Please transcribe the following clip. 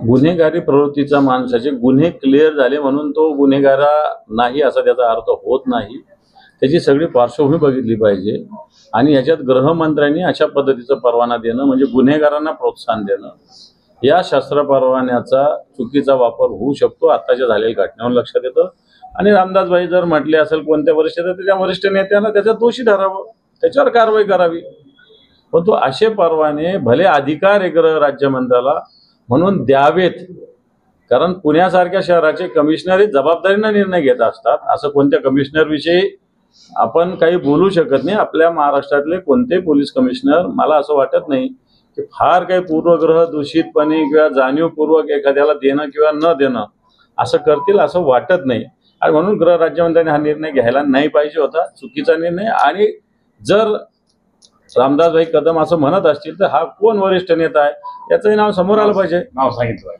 गुन्हेगारी प्रवृत्तीचा माणसाचे गुन्हे क्लिअर झाले म्हणून तो गुन्हेगारा नाही असा त्याचा अर्थ होत नाही। त्याची सगळी पार्श्वभूमी बघितली पाहिजे आणि याच्यात गृहमंत्र्यांनी अशा पद्धतीचा परवाना देणं म्हणजे गुन्हेगारांना प्रोत्साहन देणं, या शस्त्र परवान्याचा चुकीचा वापर होऊ शकतो आताच्या झालेल्या घटनेवर लक्षात येतं। आणि रामदासभाई जर म्हटले असेल कोणत्या वरिष्ठ तर त्या वरिष्ठ नेत्यानं त्याच्यात दोषी ठरावं, त्याच्यावर कारवाई करावी। पण तो असे परवाने भले अधिकार आहे गृह राज्यमंत्र्याला म्हणून द्यावेत, कारण पुण्यासारख्या शहराचे कमिशनर हे जबाबदारीने निर्णय घेत असतात। असं कोणत्या कमिशनर विषयी आपण काही बोलू शकत नाही। आपल्या महाराष्ट्रातले कोणते पोलीस कमिशनर मला असं वाटत नाही की फार काही पूर्वग्रह दूषितपणे किंवा जाणीवपूर्वक एखाद्याला देणं किंवा न देणं असं करतील असं वाटत नाही। आणि म्हणून गृह राज्यमंत्र्यांनी हा निर्णय घ्यायला नाही पाहिजे होता, चुकीचा निर्णय। आणि जर रामदासभाई कदम असं म्हणत असतील तर हा कोण वरिष्ठ नेता आहे याचंही नाव समोर आलं पाहिजे। नाव सांगितलं